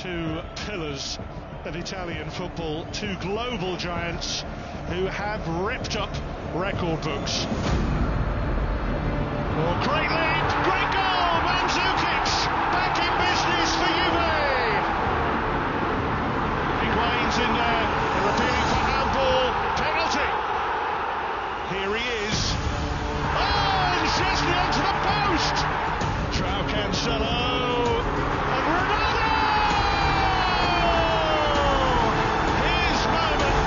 Two pillars of Italian football, two global giants who have ripped up record books. Oh, great lead, great goal, Mandzukic back in business for Juve. Higuain's in there, they're appealing for handball, penalty. Here he is. Oh, and Szczesny onto the post. João Cancelo and Ronaldo. His moment,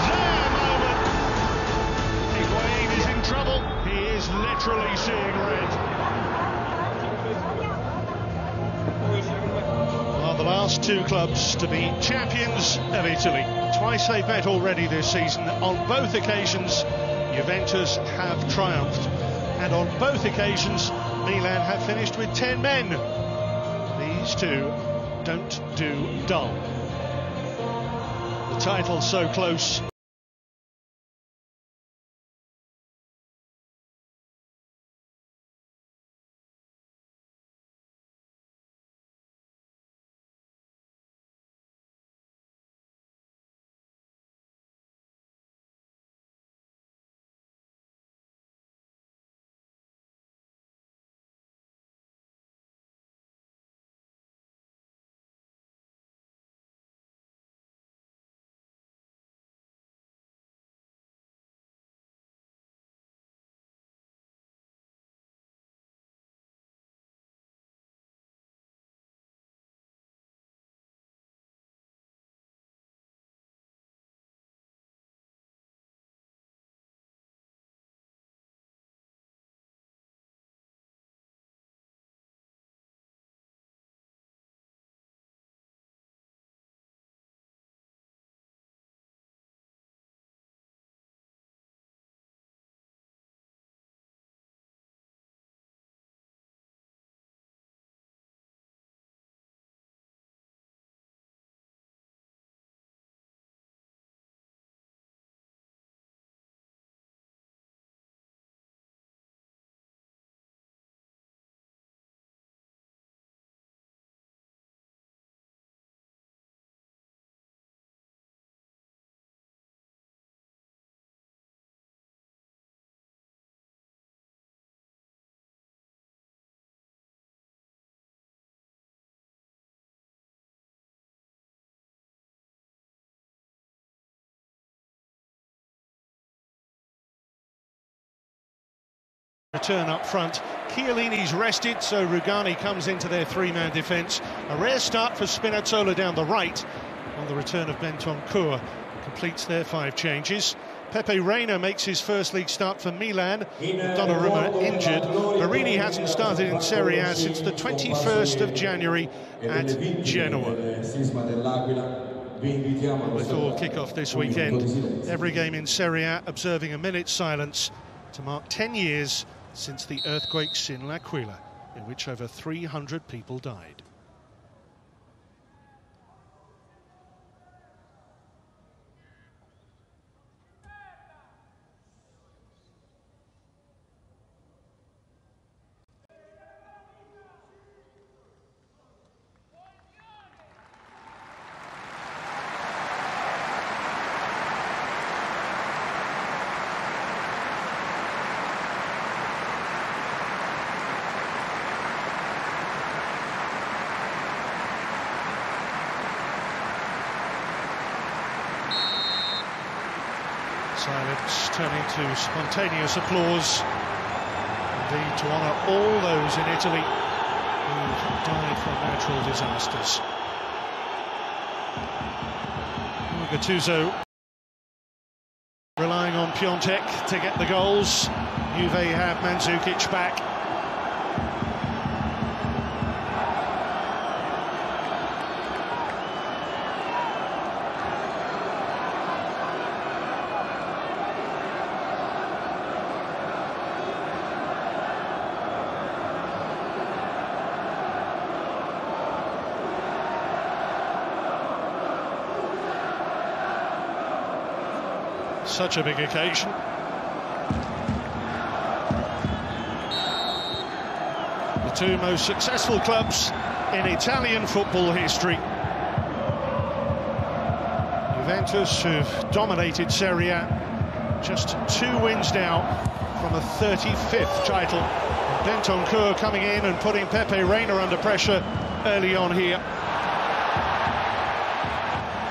their moment. Higuain is in trouble. He is literally seeing red. Are the last two clubs to be champions of Italy. Twice they've met already this season. On both occasions, Juventus have triumphed. And on both occasions, Milan have finished with 10 men. These two don't do dull. The title so close. Return up front. Chiellini's rested, so Rugani comes into their three-man defence. A rare start for Spinazzola down the right. On the return of Bentancur, completes their 5 changes. Pepe Reina makes his first league start for Milan. Donnarumma injured. Marini hasn't started in Serie A since the 21st of January at Genoa. Before kick-off this weekend, every game in Serie A observing a minute's silence to mark 10 years since the earthquakes in L'Aquila, in which over 300 people died. Silence turning to spontaneous applause, indeed to honour all those in Italy who died from natural disasters. Gattuso relying on Piontek to get the goals. Juve have Mandzukic back. Such a big occasion. The two most successful clubs in Italian football history Juventus, who've dominated Serie A, just 2 wins now from a 35th title. Bentancur coming in and putting Pepe Reina under pressure early on here.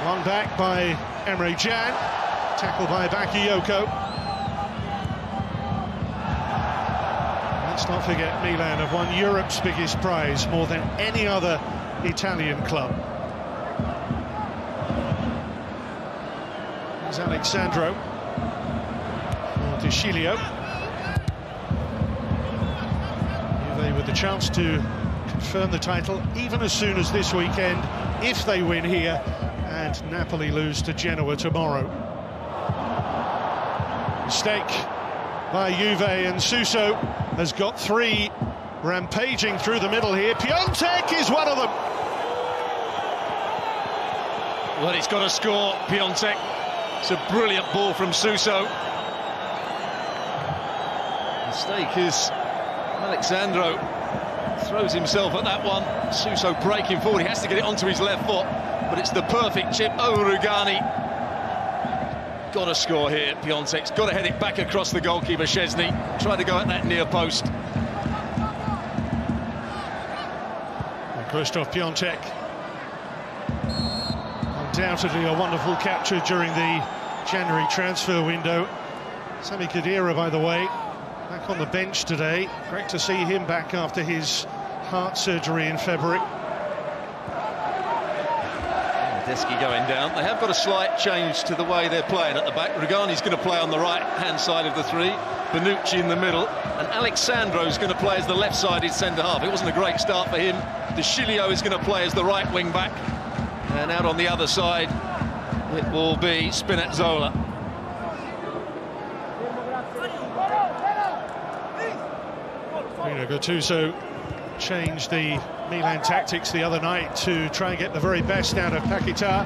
One back by Emre Can, tackled by Bakayoko. Let's not forget Milan have won Europe's biggest prize more than any other Italian club. There's Alexandro for De Sciglio. Juve with the chance to confirm the title even as soon as this weekend if they win here and Napoli lose to Genoa tomorrow. Mistake by Juve, and Suso has got 3 rampaging through the middle here. Piontek is one of them. Well, he's got to score, Piontek. It's a brilliant ball from Suso. Mistake is Alexandro throws himself at that one. Suso breaking forward, he has to get it onto his left foot, but it's the perfect chip over Rugani. Got to score here, Piontek's got to head it back across the goalkeeper, Szczesny. Tried to go at that near post. And Krzysztof Piontek, undoubtedly a wonderful capture during the January transfer window. Sami Khedira, by the way, back on the bench today. Great to see him back after his heart surgery in February. Desky going down. They have got a slight change to the way they're playing at the back. Rugani's going to play on the right-hand side of the 3, Bonucci in the middle, and Alexandro's going to play as the left-sided centre-half. It wasn't a great start for him. De Sciglio is going to play as the right wing-back, and out on the other side it will be Spinazzola. Rino Gattuso changed the Milan tactics the other night to try and get the very best out of Paquetá,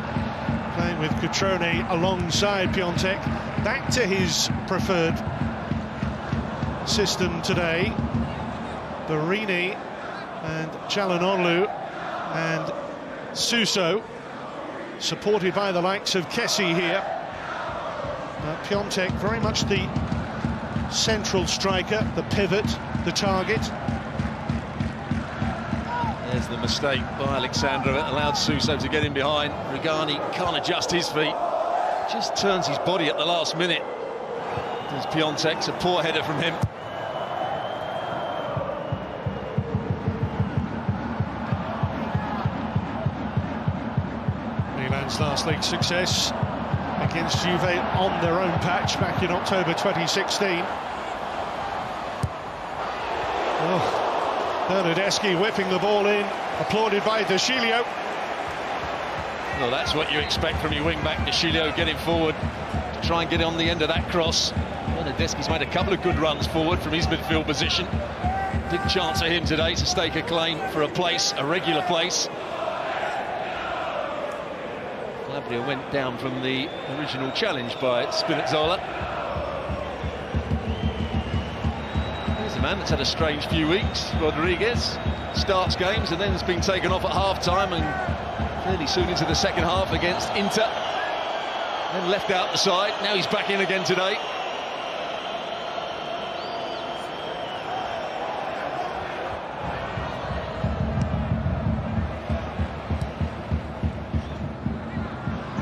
playing with Cutrone alongside Piontek. Back to his preferred system today. Borini and Çalhanoğlu and Suso, supported by the likes of Kessie here. Piontek very much the central striker, the pivot, the target. There's the mistake by Alexandro. It allowed Suso to get in behind. Rugani can't adjust his feet. Just turns his body at the last minute. There's Piontek's a poor header from him. Milan's last league success against Juve on their own patch back in October 2016. Oh. Bernardeschi whipping the ball in, applauded by De Sciglio. Well, that's what you expect from your wing-back, De Sciglio, getting forward to try and get on the end of that cross. Bernardeschi's made a couple of good runs forward from his midfield position. Big chance for him today to stake a claim for a place, a regular place. Calabria went down from the original challenge by Spinazzola. A man that's had a strange few weeks, Rodriguez, starts games and then has been taken off at half-time and fairly soon into the second half against Inter, then left out the side. Now he's back in again today.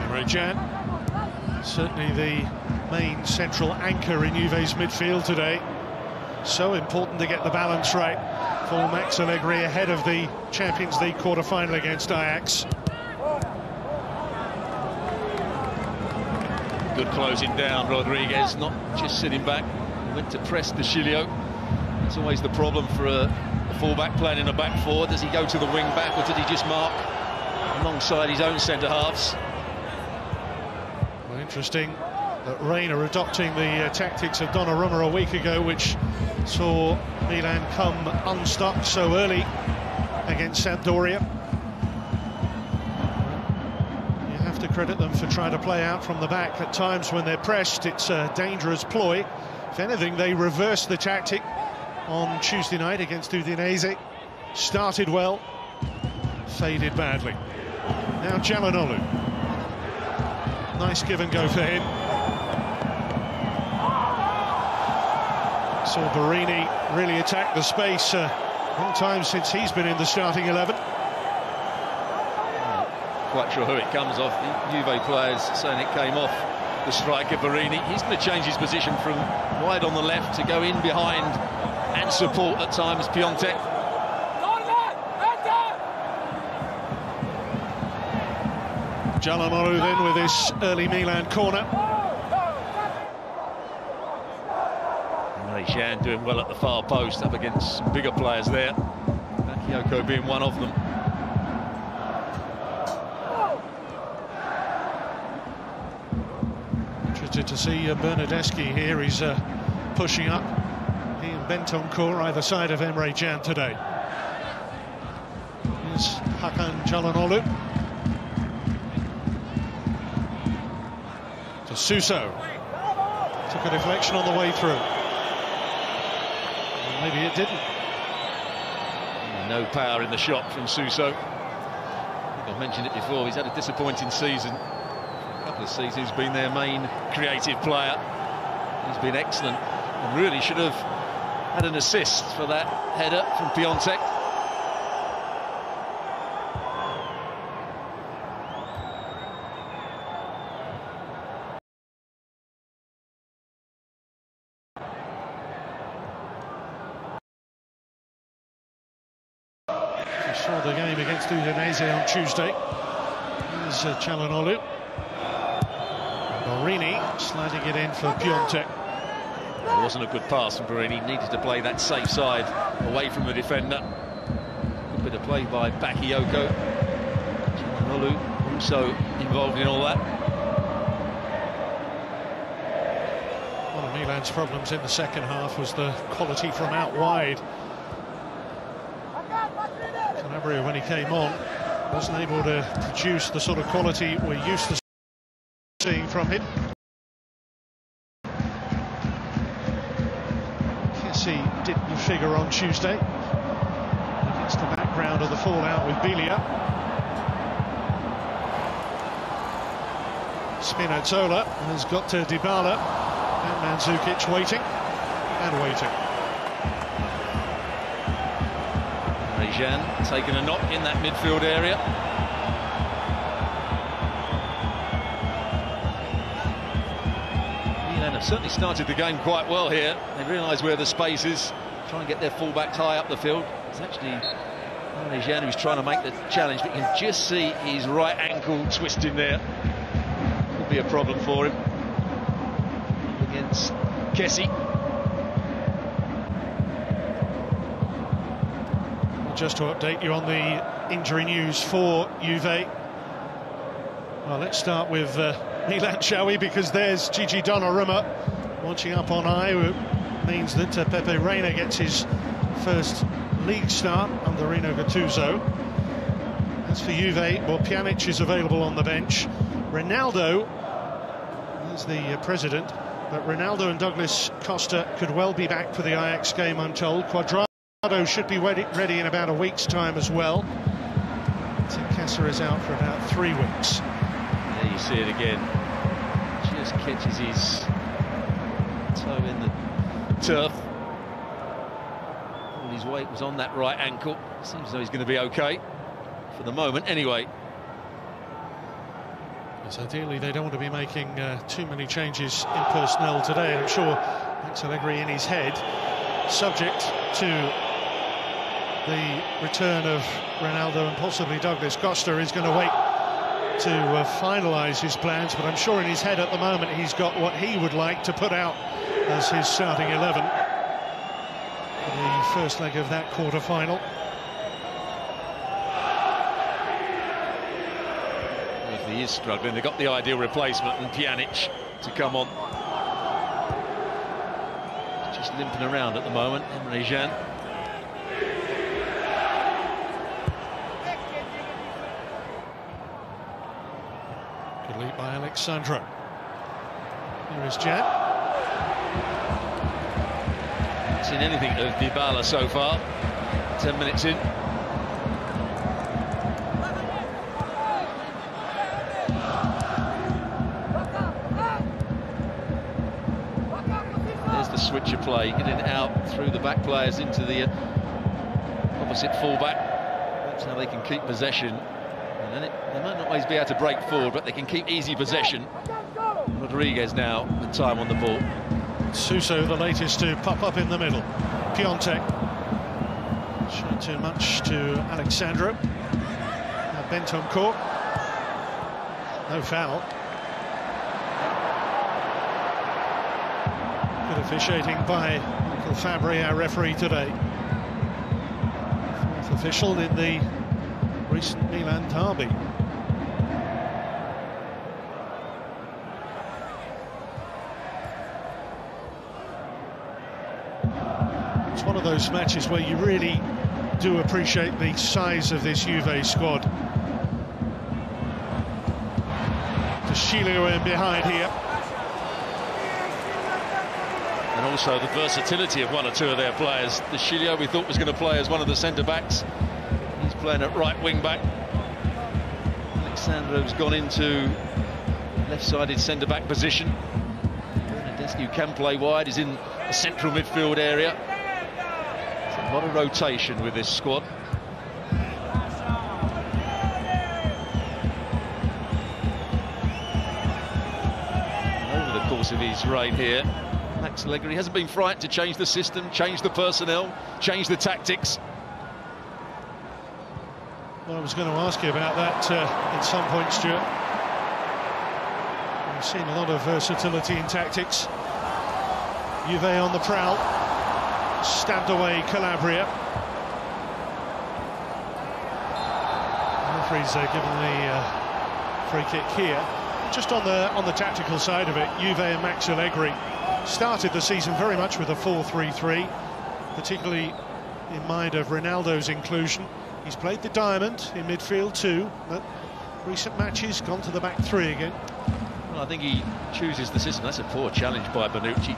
Emre Can, certainly the main central anchor in Juve's midfield today. So important to get the balance right for Max Allegri ahead of the Champions League quarter-final against Ajax. Good closing down, Rodriguez, not just sitting back. Went to press De Sciglio. That's always the problem for a full-back playing in a back four. Does he go to the wing-back or did he just mark alongside his own centre-halves? Well, interesting that Reina adopting the tactics of Donnarumma a week ago, which saw Milan come unstuck so early against Sampdoria. You have to credit them for trying to play out from the back. At times when they're pressed, it's a dangerous ploy. If anything, they reversed the tactic on Tuesday night against Udinese. Started well, faded badly. Now Çalhanoğlu. Nice give and go for him. Saw Borini really attack the space. Long time since he's been in the starting 11. Quite sure who it comes off. The Juve players saying it came off the striker Borini. He's going to change his position from wide on the left to go in behind and support at times Piontek. Çalhanoğlu then with this early Milan corner. Emre Can doing well at the far post up against some bigger players there. Bakayoko being one of them. Interested to see Bernardeschi here. He's pushing up. He and Bentancur either side of Emre Can today. Here's Hakan Çalhanoğlu. To Suso. Took a deflection on the way through. Well, maybe it didn't. No power in the shot from Suso. I think I've mentioned it before, he's had a disappointing season. A couple of seasons, he's been their main creative player. He's been excellent and really should have had an assist for that header from Piontek. Saw the game against Udinese on Tuesday. Here's Çalhanoğlu. Borini sliding it in for Piontek. It wasn't a good pass from Borini. Needed to play that safe side away from the defender. Good bit of play by Bakayoko. Çalhanoğlu also involved in all that. One of Milan's problems in the second half was the quality from out wide. Calabria, when he came on, wasn't able to produce the sort of quality we're used to seeing from him. Kessie didn't figure on Tuesday against the background of the fallout with Biglia. Spinazzola has got to Dybala and Mandzukic waiting and waiting. Can taking a knock in that midfield area. Milan have certainly started the game quite well here. They realise where the space is, try and get their fullbacks high up the field. It's actually Can who's trying to make the challenge, but you can just see his right ankle twisting there. Could be a problem for him against Kessie. Just to update you on the injury news for Juve. Well, let's start with Milan, shall we? Because there's Gigi Donnarumma watching up on eye, which means that Pepe Reina gets his first league start under Rino Gattuso. As for Juve, well, Pjanic is available on the bench. Ronaldo is the president, but Ronaldo and Douglas Costa could well be back for the Ajax game, I'm told. Cuadrado should be ready in about a week's time as well. Tinkessa is out for about 3 weeks. There you see it again. Just catches his toe in the turf. All his weight was on that right ankle. Seems as though he's going to be okay for the moment anyway. Yes, ideally they don't want to be making too many changes in personnel today. I'm sure Max Allegri in his head, subject to the return of Ronaldo and possibly Douglas Costa, is going to wait to finalise his plans, but I'm sure in his head at the moment he's got what he would like to put out as his starting 11 for the first leg of that quarter-final. If he is struggling, they've got the ideal replacement and Pjanic to come on. Just limping around at the moment, Emre Can. Good lead by Alexandro. Here is Can. Haven't seen anything of Dybala so far. 10 minutes in. feature play, getting it out through the back players into the opposite fullback. That's how they can keep possession. And then they might not always be able to break forward, but they can keep easy possession. Rodriguez now with time on the ball. Suso, the latest to pop up in the middle. Piontek showed too much to Alexandro. Now Bentancur. No foul. Good officiating by Michael Fabri, our referee today. Fourth official in the recent Milan derby. It's one of those matches where you really do appreciate the size of this Juve squad. De Sciglio in behind here. And also the versatility of one or two of their players. De Sciglio we thought was going to play as one of the centre-backs. He's playing at right wing-back. Alexandro's gone into left-sided centre-back position. Bernardeschi can play wide, he's in the central midfield area. There's a lot of rotation with this squad. Over the course of his reign here, Max Allegri hasn't been frightened to change the system, change the personnel, change the tactics. Well, I was going to ask you about that at some point, Stuart. We've seen a lot of versatility in tactics. Juve on the prowl, stabbed away Calabria. The referee's given the free kick here. Just on the tactical side of it, Juve and Max Allegri started the season very much with a 4-3-3, particularly in mind of Ronaldo's inclusion. He's played the diamond in midfield too, but recent matches gone to the back three again. Well, I think he chooses the system. That's a poor challenge by Bonucci.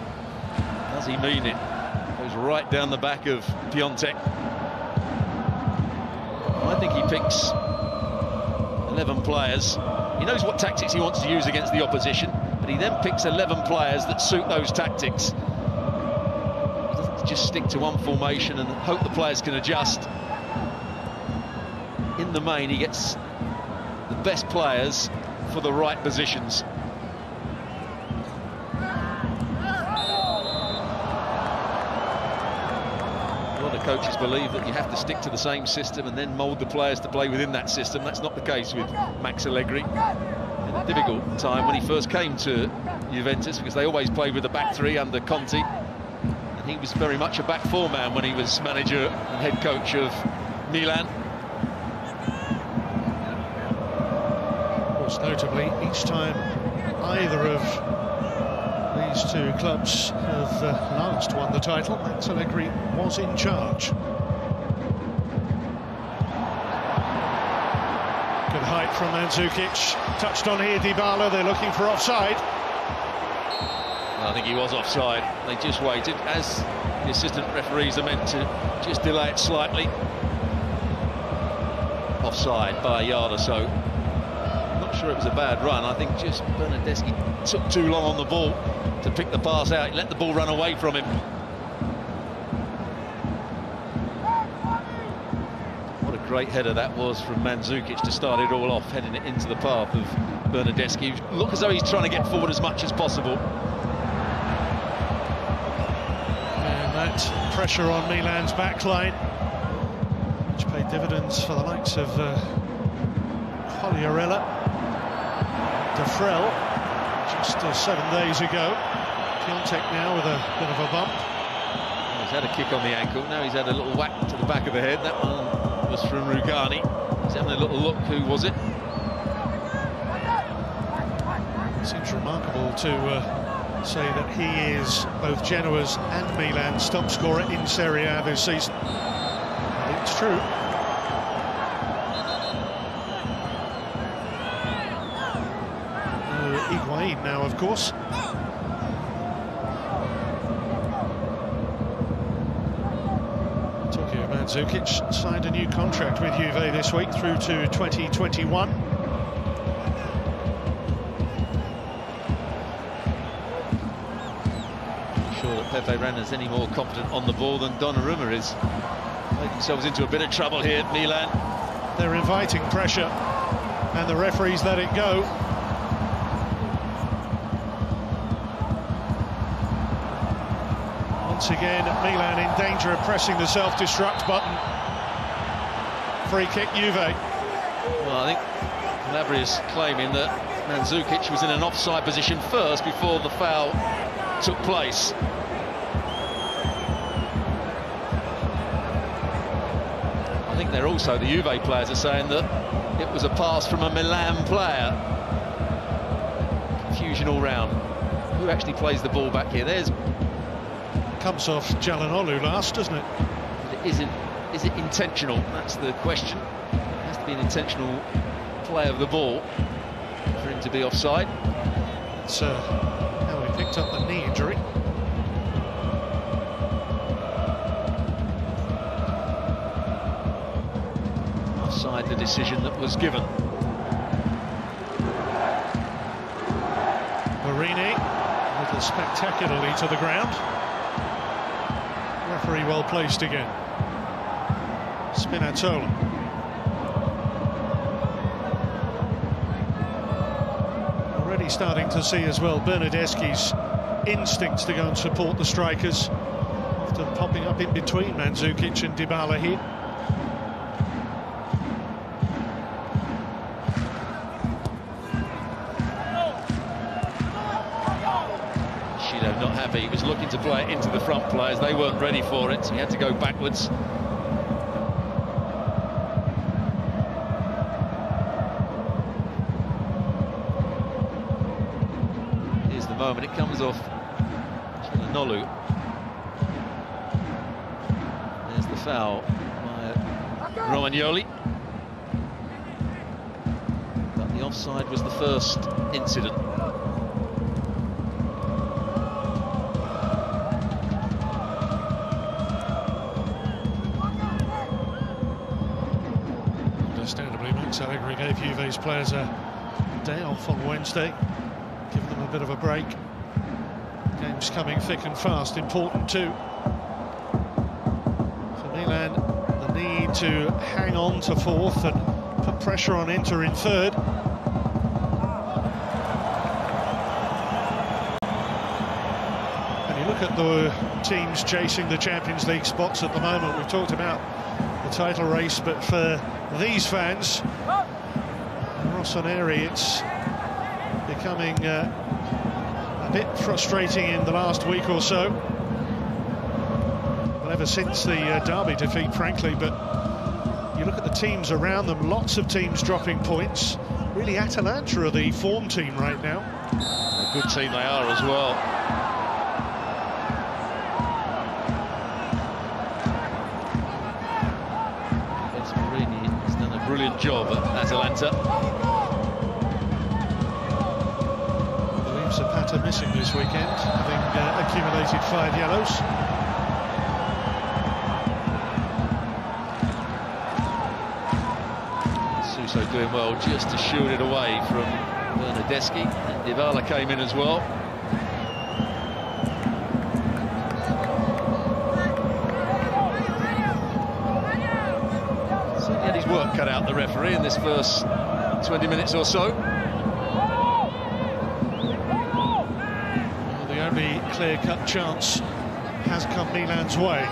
Does he mean it? Goes right down the back of Piontek. I think he picks 11 players. He knows what tactics he wants to use against the opposition, but he then picks 11 players that suit those tactics. He doesn't just stick to one formation and hope the players can adjust. In the main, he gets the best players for the right positions. A lot of coaches believe that you have to stick to the same system and then mould the players to play within that system. That's not the case with Max Allegri. In a difficult time when he first came to Juventus, because they always played with the back three under Conte, and he was very much a back four man when he was manager and head coach of Milan. Notably, each time either of these two clubs have last won the title, Max Allegri was in charge. Good height from Mandzukic, touched on here Dybala, they're looking for offside. I think he was offside, they just waited, as the assistant referees are meant to just delay it slightly. Offside by a yard or so. Sure, it was a bad run. I think just Bernardeschi took too long on the ball to pick the pass out. He let the ball run away from him. What a great header that was from Mandzukic to start it all off, heading it into the path of Bernardeschi. Look as though he's trying to get forward as much as possible. And that pressure on Milan's backline, which paid dividends for the likes of Quagliarella. Defrel, just 7 days ago. Piontek now with a bit of a bump. He's had a kick on the ankle, now he's had a little whack to the back of the head. That one was from Rugani. He's having a little look, who was it? Seems remarkable to say that he is both Genoa's and Milan's top scorer in Serie A this season. But it's true. Higuain now, of course. Talking about Mandzukic, signed a new contract with Juve this week through to 2021. I'm sure that Pepe Reina's any more confident on the ball than Donnarumma is. Make themselves into a bit of trouble here, Milan. They're inviting pressure, and the referees let it go. Once again, Milan in danger of pressing the self-destruct button. Free kick, Juve. Well, I think Calabria's claiming that Mandzukic was in an offside position first before the foul took place. I think they're also, the Juve players are saying that it was a pass from a Milan player. Confusion all round. Who actually plays the ball back here? There's... Comes off Calhanoglu last, doesn't it? But is it intentional? That's the question. It has to be an intentional play of the ball for him to be offside. That's how he picked up the knee injury. Offside, the decision that was given. Marini, a little spectacularly to the ground. Referee well placed again. Spinazzola. Already starting to see as well Bernardeschi's instincts to go and support the strikers, often popping up in between Mandzukic and Dybala here. Not happy. He was looking to play it into the front players. They weren't ready for it, so he had to go backwards. Here's the moment. It comes off Calhanoglu. There's the foul by Romagnoli. But the offside was the first incident. Understandably, Max Allegri gave Juve's players a day off on Wednesday, giving them a bit of a break. Game's coming thick and fast, important too. For Milan, the need to hang on to fourth and put pressure on Inter in third. And you look at the teams chasing the Champions League spots at the moment. We've talked about the title race, but for these fans, Rossoneri, it's becoming a bit frustrating in the last week or so. Well, ever since the Derby defeat, frankly, but you look at the teams around them, lots of teams dropping points. Really, Atalanta are the form team right now. A good team they are as well. Brilliant job at Atalanta. I believe Zapata missing this weekend, having accumulated 5 yellows. Suso doing well just to shoot it away from Bernardeschi. And Dybala came in as well. Work cut out the referee in this first 20 minutes or so. Well, the only clear-cut chance has come Milan's way.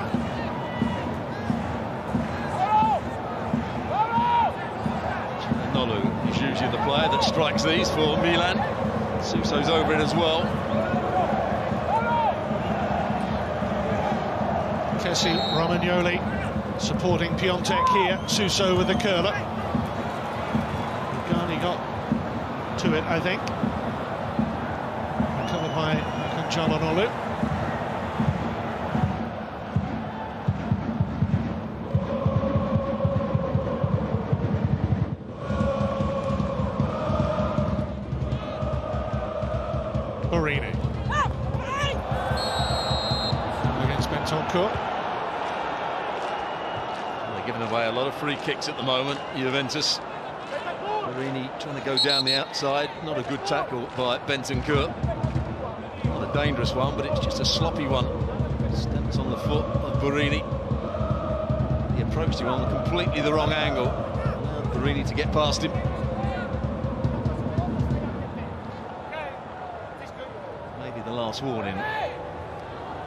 Calhanoglu is usually the player that strikes these for Milan. Suso's over it as well. Kessie, Romagnoli supporting Piontek here. Suso with the curler. Rugani got to it, I think. Recovered by Calhanoglu. Borini. Against Bentancur. Giving away a lot of free kicks at the moment, Juventus. Borini trying to go down the outside. Not a good tackle by Bentancur. Not a dangerous one, but it's just a sloppy one. Steps on the foot of Borini. He approached him on completely the wrong angle. Allowed Borini to get past him. Maybe the last warning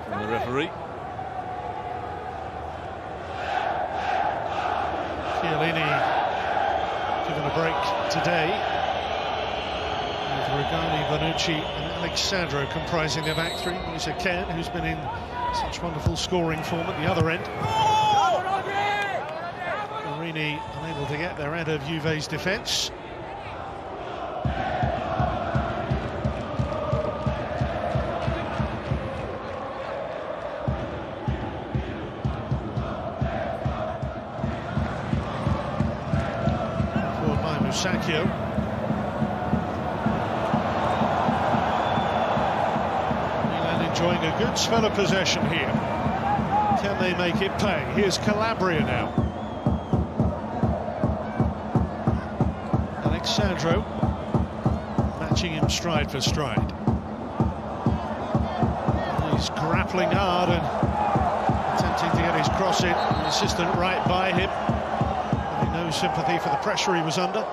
from the referee. Chiellini given a break today, with Rugani, Bonucci and Alex Sandro comprising their back three. Moise Kean, who's been in such wonderful scoring form at the other end. Borini unable to get there out of Juve's defence. Forward by Musacchio. Enjoying a good spell of possession here. Can they make it pay? Here's Calabria now. Alex Sandro matching him stride for stride. He's grappling hard and attempting to get his cross in. The assistant right by him. Having no sympathy for the pressure he was under.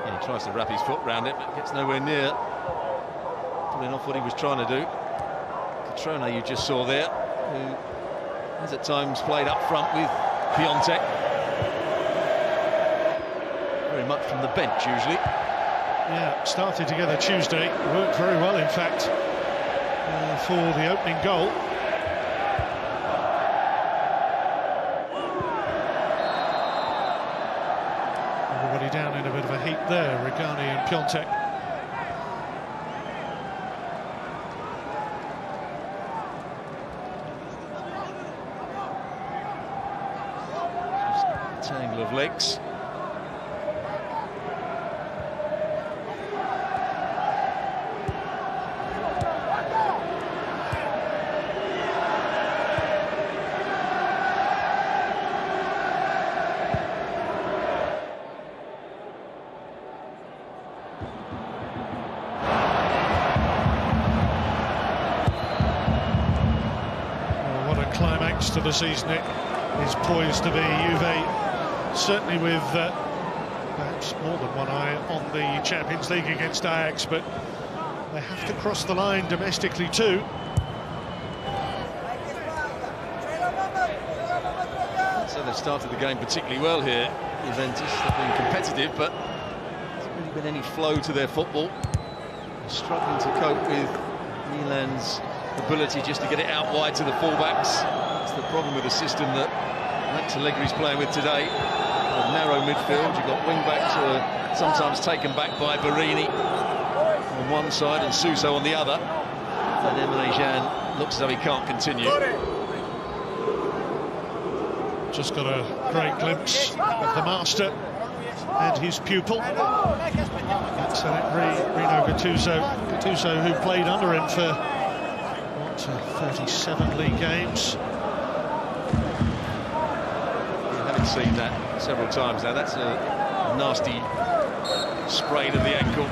He tries to wrap his foot round it, but gets nowhere near pulling off what he was trying to do. Catrone, you just saw there, who has at times played up front with Piontek. Very much from the bench, usually. Yeah, started together Tuesday. Worked very well, in fact, for the opening goal. Everybody down in a bit of a heat there, Rugani and Piontek. Just a tangle of legs. Climax to the season it is poised to be. Juve certainly with perhaps more than one eye on the Champions League against Ajax, but they have to cross the line domestically too. So they've started the game particularly well here. Juventus have been competitive, but there's not really been any flow to their football. They're struggling to cope with Milan's ability just to get it out wide to the fullbacks. That's the problem with the system that Max Allegri's playing with today. A narrow midfield, you've got wing-backs who are sometimes taken back by Borini on one side and Suso on the other. And Emre Can looks as though he can't continue. Just got a great glimpse of the master and his pupil. That's Rino Gattuso. Gattuso, who played under him for 37 league games. Having seen that several times now, that's a nasty sprain of the ankle.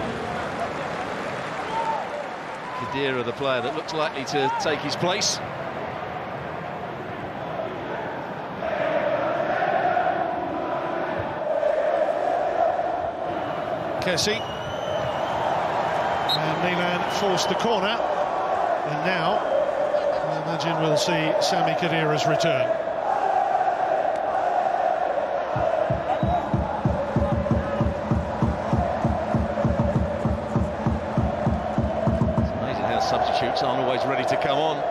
Khedira, the player that looks likely to take his place. Kessie. And Milan forced the corner. And now, I imagine we'll see Sami Khedira's return. It's amazing how substitutes aren't always ready to come on.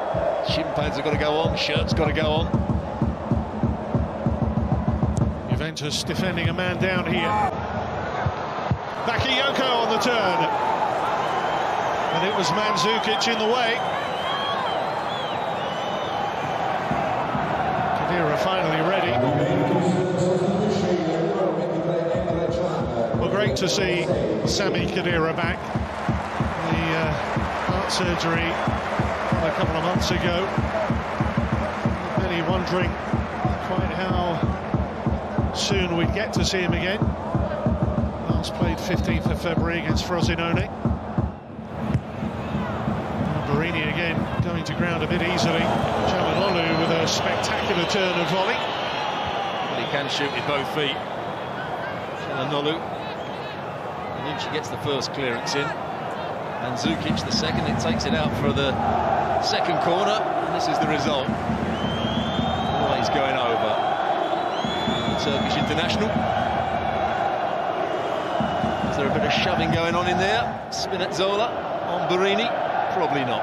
Shin pads have got to go on, shirts got to go on. Juventus defending a man down here. Bakayoko on the turn. And it was Mandzukic in the way. Khedira finally ready. Well, great to see Sami Khedira back. The heart surgery a couple of months ago. Many wondering quite how soon we'd get to see him again. Last played 15th of February against Frosinone. Borini again going to ground a bit easily. Çalhanoğlu with a spectacular turn and volley. But he can shoot with both feet. Çalhanoğlu. Bonucci gets the first clearance in. Mandzukic the second. It takes it out for the second corner. And this is the result. Always going over. Turkish international. Is there a bit of shoving going on in there? Spinazzola on Borini? Probably not.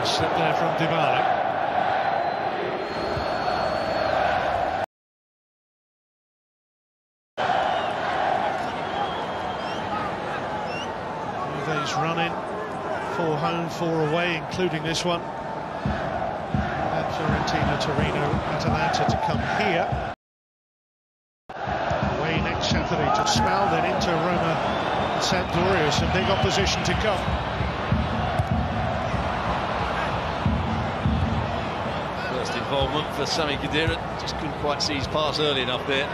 Slip there from Dybala. Juve's running. 4 home, 4 away, including this one. And Fiorentina, Torino, Atalanta to come here. Away next Saturday to Spal, then into Roma and Sampdoria. Some big opposition to come. First involvement for Sami Khedira. Just couldn't quite see his pass early enough there.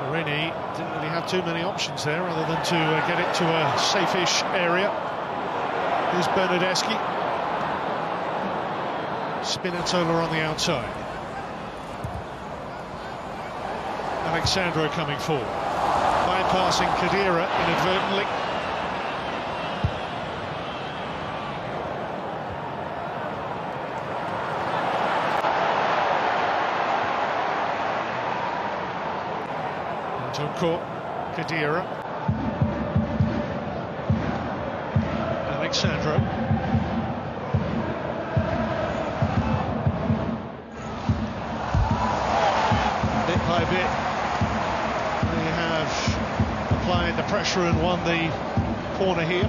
Borini didn't really have too many options there other than to get it to a safe-ish area. Here's Bernardeschi. Spinazzola on the outside. Alexandro coming forward. Bypassing Khedira inadvertently. Bentancur, Khedira. Alexandro. Bit by bit, they have applied the pressure and won the corner here. 2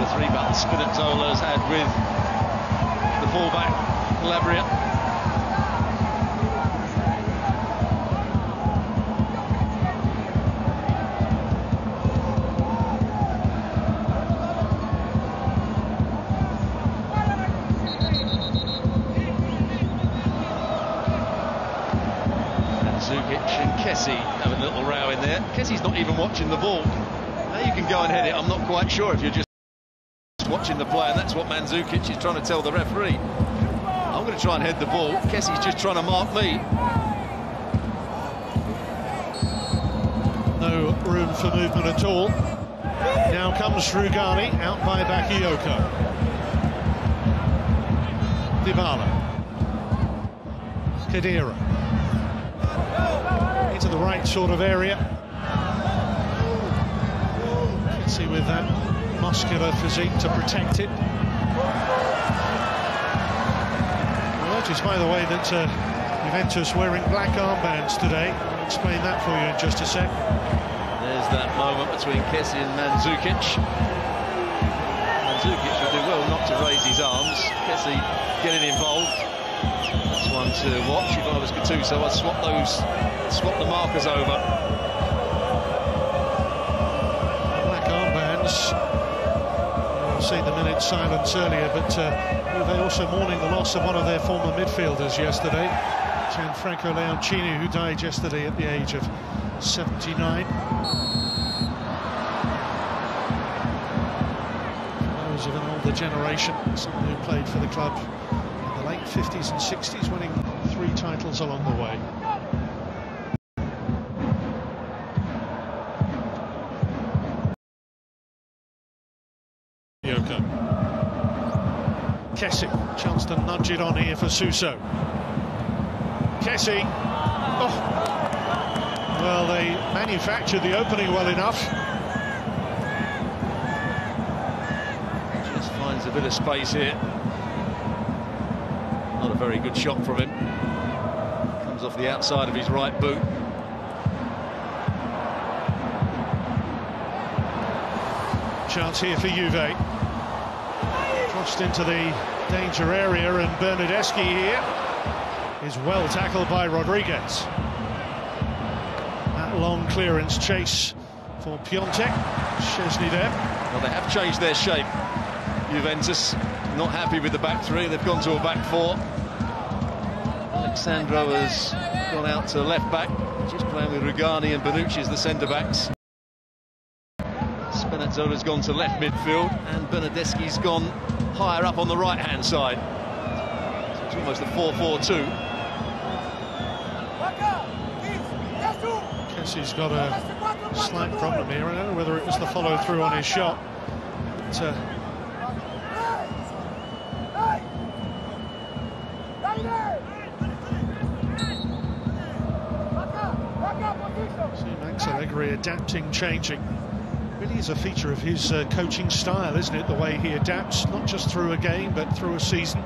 or 3 battles Spinazzola has had with the fullback, Calabria. Mandzukic and Kessie having a little row in there. Kessie's not even watching the ball. Now you can go and head it. I'm not quite sure if you're just watching the play, and that's what Mandzukic is trying to tell the referee. I'm going to try and head the ball. Kessie's just trying to mark me. No room for movement at all. Now comes Rugani, out by Bakayoko. Dybala. Khedira. Into the right sort of area. You can see with that muscular physique to protect it. You'll notice, by the way, that Juventus wearing black armbands today. I'll explain that for you in just a sec. There's that moment between Kessie and Mandzukic. Mandzukic would do well not to raise his arms. Kessie getting involved. That's one to watch. If I was Gattuso, I'd swap the markers over. Black armbands. I've seen them in its silence earlier, but they also mourning the loss of one of their former midfielders yesterday, Gianfranco Leoncini, who died yesterday at the age of 79. For those of an older generation, someone who played for the club in the late 50s and 60s, winning 3 titles along the way. Kessie, chance to nudge it on here for Suso. Kessie. Oh. Well, they manufactured the opening well enough. Just finds a bit of space here. Not a very good shot from him. Comes off the outside of his right boot. Chance here for Juve. Crossed into the danger area, and Bernardeschi here is well tackled by Rodriguez. That long clearance chase for Piontek. Szczesny there. Well, they have changed their shape. Juventus not happy with the back 3. They've gone to a back 4. Alexandro has gone out to left back, just playing with Rugani and Bonucci as the centre-backs. Spinazzola's gone to left midfield, and Bernardeschi's gone higher up on the right-hand side. So it's almost a 4-4-2. Kessie's got a slight problem here. I don't know whether it was the follow-through on his shot. But, see Max Allegri adapting, changing. Really is a feature of his coaching style, isn't it? The way he adapts, not just through a game, but through a season.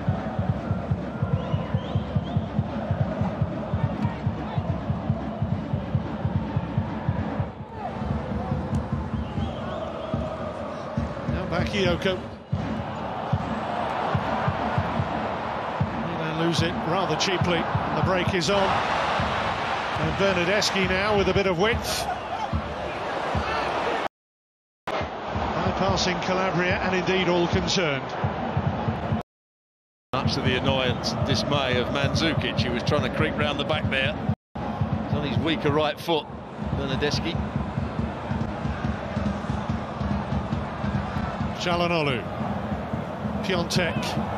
Now Bakayoko. They lose it rather cheaply. The break is on. And Bernardeschi now with a bit of width. Bypassing Calabria and indeed all concerned. Much to the annoyance and dismay of Mandzukic, who was trying to creep round the back there. He's on his weaker right foot, Bernardeschi. Çalhanoğlu. Piontek.